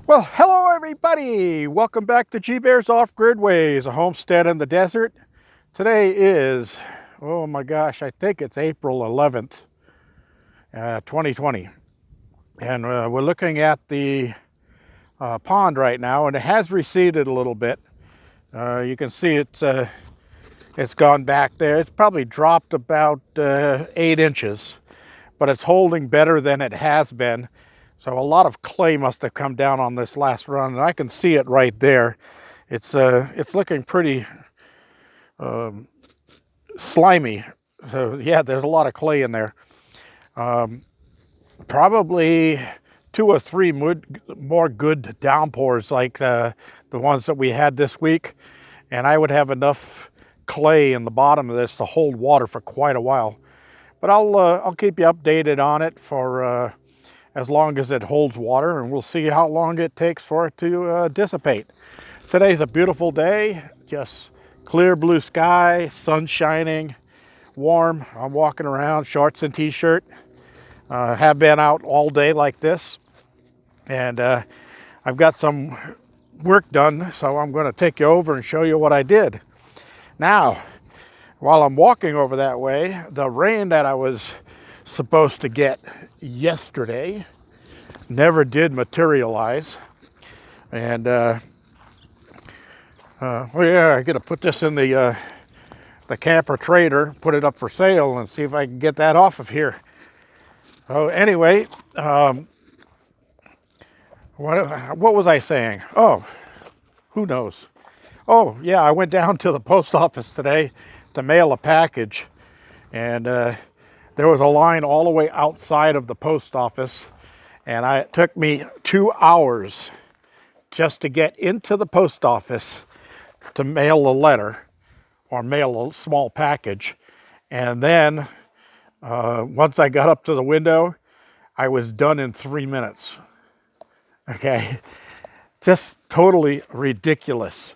Well, hello everybody! Welcome back to G Bear's Off-Grid Ways, a homestead in the desert. Today is, oh my gosh, I think it's April 11th, 2020. And we're looking at the pond right now, and it has receded a little bit. You can see it's gone back there. It's probably dropped about 8 inches, but it's holding better than it has been. So a lot of clay must have come down on this last run, and I can see it right there. It's looking pretty slimy. So yeah, there's a lot of clay in there. Probably 2 or 3 more good downpours like the ones that we had this week, and I would have enough clay in the bottom of this to hold water for quite a while. But I'll keep you updated on it for as long as it holds water, and we'll see how long it takes for it to dissipate. Today's a beautiful day, just clear blue sky, sun shining, warm. I'm walking around, shorts and t-shirt. Have been out all day like this, and I've got some work done, so I'm going to take you over and show you what I did. Now, while I'm walking over that way, the rain that I was supposed to get yesterday never did materialize. And oh yeah, I gotta put this in the camper trailer, put it up for sale, and see if I can get that off of here. So anyway, what was I saying? Oh, who knows? Oh yeah, I went down to the post office today to mail a package, and there was a line all the way outside of the post office, and it took me 2 hours just to get into the post office to mail a letter or mail a small package. And then once I got up to the window, I was done in 3 minutes. Okay, just totally ridiculous.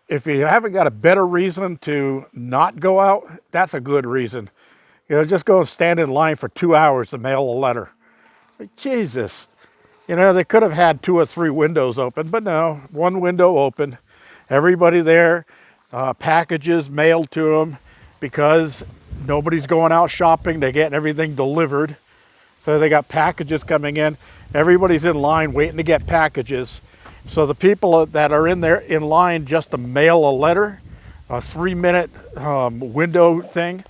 If you haven't got a better reason to not go out, that's a good reason. You know, just go and stand in line for 2 hours to mail a letter. Jesus. You know, they could have had 2 or 3 windows open, but no, one window open. Everybody there, packages mailed to them because nobody's going out shopping. They're getting everything delivered. So they got packages coming in. Everybody's in line waiting to get packages. So the people that are in there in line just to mail a letter, a 3-minute window thing,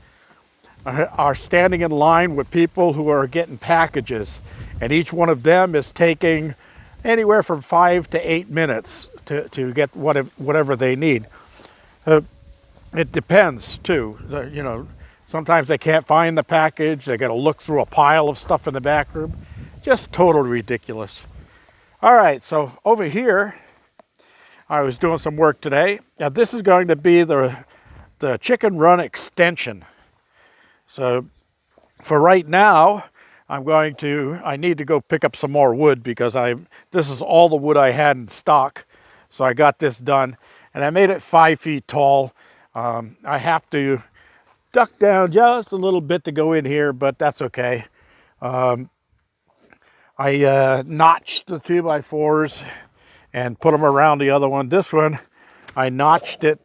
are standing in line with people who are getting packages. And each one of them is taking anywhere from 5 to 8 minutes to get whatever they need. It depends too. You know, sometimes they can't find the package. They got to look through a pile of stuff in the back room. Just totally ridiculous. All right, so over here, I was doing some work today. Now this is going to be the chicken run extension. So for right now, I need to go pick up some more wood because this is all the wood I had in stock. So I got this done, and I made it 5 feet tall. I have to duck down just a little bit to go in here, but that's okay. I notched the 2x4s and put them around the other one. This one, I notched it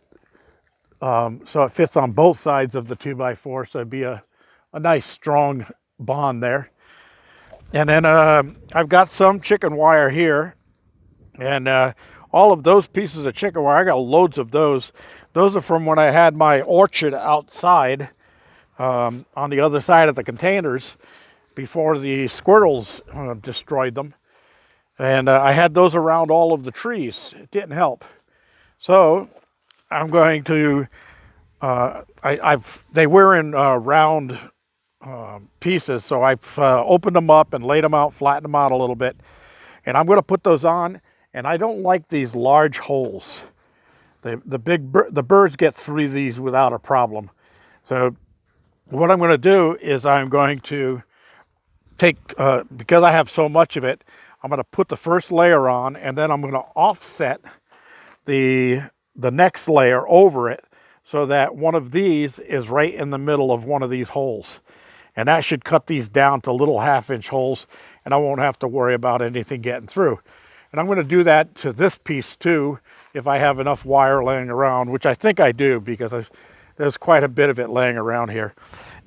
so it fits on both sides of the 2x4, so it'd be a nice strong bond there. And then I've got some chicken wire here, and all of those pieces of chicken wire, I got loads of those. Those are from when I had my orchard outside on the other side of the containers before the squirrels destroyed them. And I had those around all of the trees. It didn't help. So I'm going to, they were in round pieces, so I've opened them up and laid them out, flattened them out a little bit. And I'm going to put those on, and I don't like these large holes. The birds get through these without a problem. So what I'm going to do is I'm going to take, because I have so much of it, I'm going to put the first layer on, and then I'm going to offset the next layer over it so that one of these is right in the middle of one of these holes. And that should cut these down to little 1/2-inch holes. and I won't have to worry about anything getting through. And I'm going to do that to this piece too, if I have enough wire laying around, which I think I do, because there's quite a bit of it laying around here.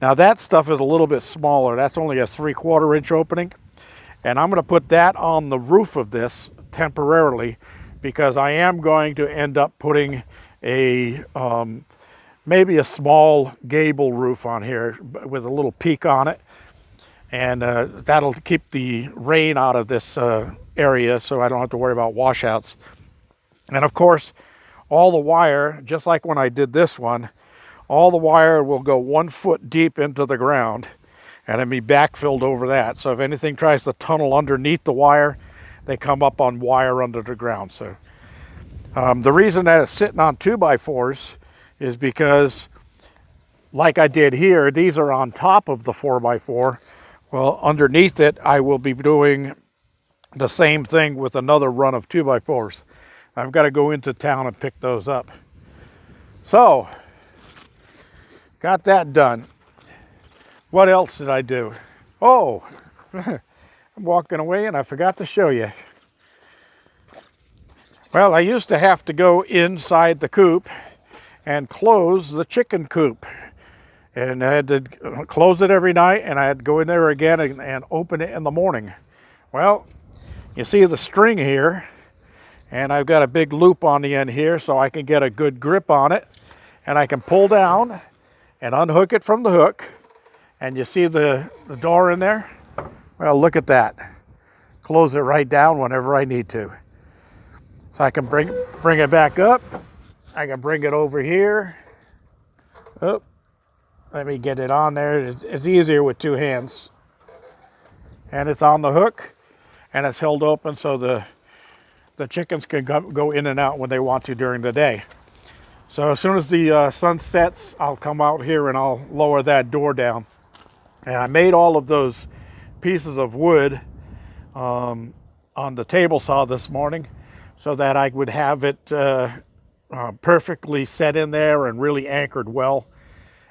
Now that stuff is a little bit smaller. That's only a 3/4 inch opening. And I'm going to put that on the roof of this temporarily, because I am going to end up putting a maybe a small gable roof on here with a little peak on it. And that'll keep the rain out of this area, so I don't have to worry about washouts. And of course, all the wire, just like when I did this one, all the wire will go 1 foot deep into the ground and it'll be backfilled over that. So if anything tries to tunnel underneath the wire, they come up on wire under the ground. So the reason that it's sitting on 2x4s is because, like I did here, these are on top of the 4x4. Well, underneath it, I will be doing the same thing with another run of 2x4s. I've got to go into town and pick those up. So, got that done. What else did I do? Oh, I'm walking away and I forgot to show you. Well, I used to have to go inside the coop and close the chicken coop. And I had to close it every night, and I had to go in there again and open it in the morning. Well, you see the string here, and I've got a big loop on the end here so I can get a good grip on it. And I can pull down and unhook it from the hook. And you see the door in there? Well, look at that. Close it right down whenever I need to. So I can bring it back up. I can bring it over here. Oh, let me get it on there. It's easier with 2 hands. And it's on the hook, and it's held open so the chickens can go in and out when they want to during the day. So as soon as the sun sets, I'll come out here and I'll lower that door down. And I made all of those pieces of wood on the table saw this morning so that I would have it perfectly set in there and really anchored well.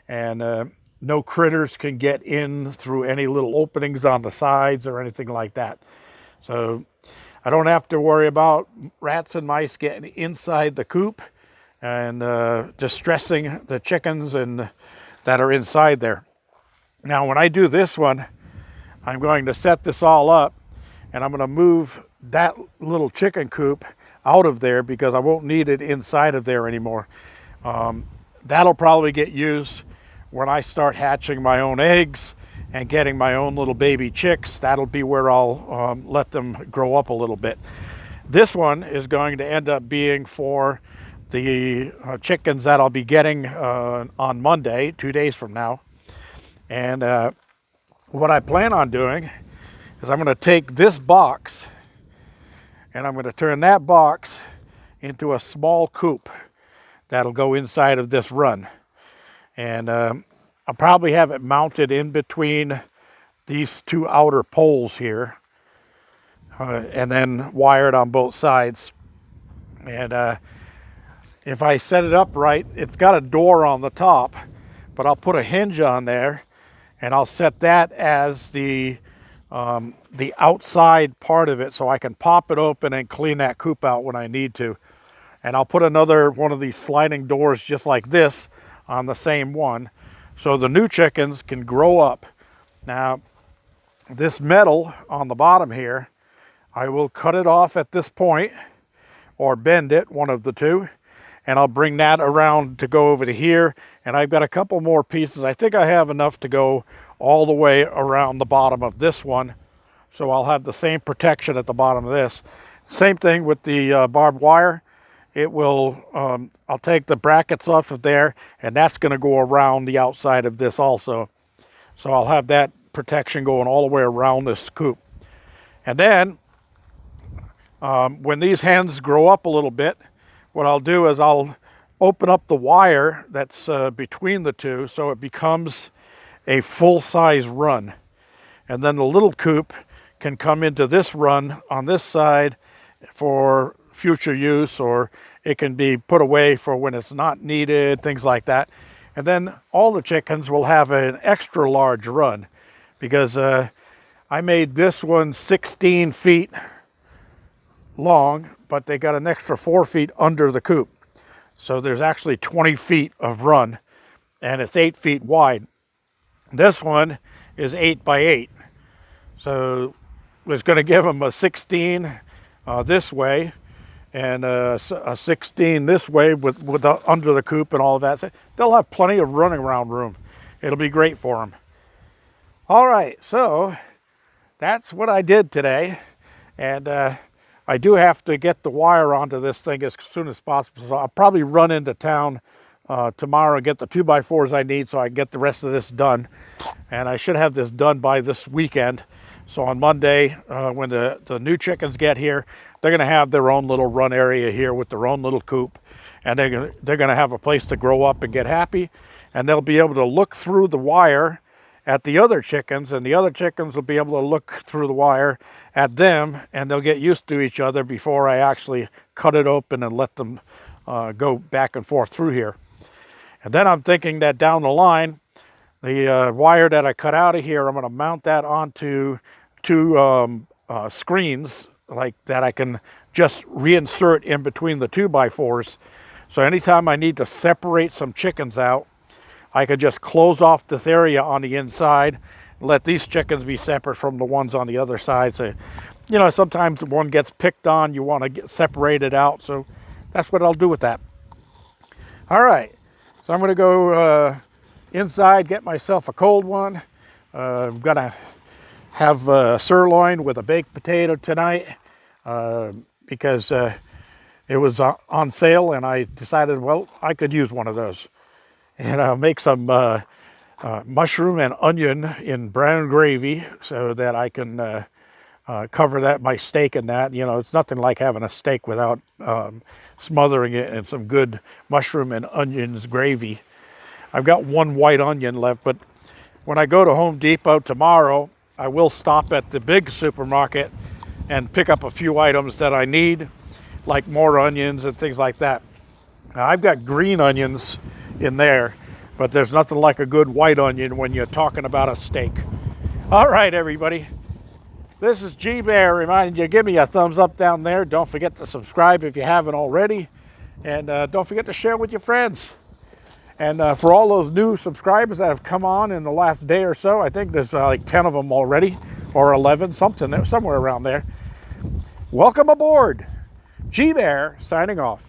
And no critters can get in through any little openings on the sides or anything like that. So I don't have to worry about rats and mice getting inside the coop and distressing the chickens that are inside there. Now, when I do this one, I'm going to set this all up, and I'm going to move that little chicken coop out of there because I won't need it inside of there anymore. That'll probably get used when I start hatching my own eggs and getting my own little baby chicks. That'll be where I'll let them grow up a little bit. This one is going to end up being for the chickens that I'll be getting on Monday, 2 days from now. And what I plan on doing is I'm going to take this box and I'm going to turn that box into a small coop that'll go inside of this run. And I'll probably have it mounted in between these 2 outer poles here and then wired on both sides. And if I set it up right, it's got a door on the top, but I'll put a hinge on there and I'll set that as the outside part of it so I can pop it open and clean that coop out when I need to. And I'll put another one of these sliding doors just like this on the same one so the new chickens can grow up. Now, this metal on the bottom here, I will cut it off at this point or bend it, one of the two, and I'll bring that around to go over to here. And I've got a couple more pieces. I think I have enough to go all the way around the bottom of this one. So I'll have the same protection at the bottom of this. Same thing with the barbed wire. It will, I'll take the brackets off of there, and that's going to go around the outside of this also. So I'll have that protection going all the way around this coop. And then, when these hens grow up a little bit, what I'll do is I'll open up the wire that's between the two so it becomes a full-size run. And then the little coop can come into this run on this side for future use, or it can be put away for when it's not needed, things like that. And then all the chickens will have an extra large run because I made this one 16 feet long, but they got an extra 4 feet under the coop. So there's actually 20 feet of run, and it's 8 feet wide. This one is 8 by 8. So it's going to give them a 16 this way, and a 16 this way with under the coop and all of that. So they'll have plenty of running around room. It'll be great for them. All right, so that's what I did today, and I do have to get the wire onto this thing as soon as possible. So I'll probably run into town tomorrow and get the 2x4s I need so I can get the rest of this done. And I should have this done by this weekend. So on Monday, when the new chickens get here, they're going to have their own little run area here with their own little coop. And they're going to have a place to grow up and get happy. And they'll be able to look through the wire at the other chickens, and the other chickens will be able to look through the wire at them, and they'll get used to each other before I actually cut it open and let them go back and forth through here. And then I'm thinking that down the line, the wire that I cut out of here, I'm going to mount that onto two screens like that I can just reinsert in between the 2x4s. So anytime I need to separate some chickens out, I could just close off this area on the inside, let these chickens be separate from the ones on the other side. So, you know, sometimes one gets picked on, you want to get separated out. So that's what I'll do with that. All right, so I'm going to go inside, get myself a cold one. I'm going to have sirloin with a baked potato tonight because it was on sale, and I decided, well, I could use one of those. And I'll make some mushroom and onion in brown gravy so that I can cover that, my steak in that. You know, it's nothing like having a steak without smothering it in some good mushroom and onions gravy. I've got one white onion left, but when I go to Home Depot tomorrow, I will stop at the big supermarket and pick up a few items that I need, like more onions and things like that. Now, I've got green onions in there, but there's nothing like a good white onion when you're talking about a steak. All right, everybody, this is G Bear reminding you, give me a thumbs up down there. Don't forget to subscribe if you haven't already, and don't forget to share with your friends. And for all those new subscribers that have come on in the last day or so, I think there's like 10 of them already, or 11, somewhere around there. Welcome aboard. G Bear signing off.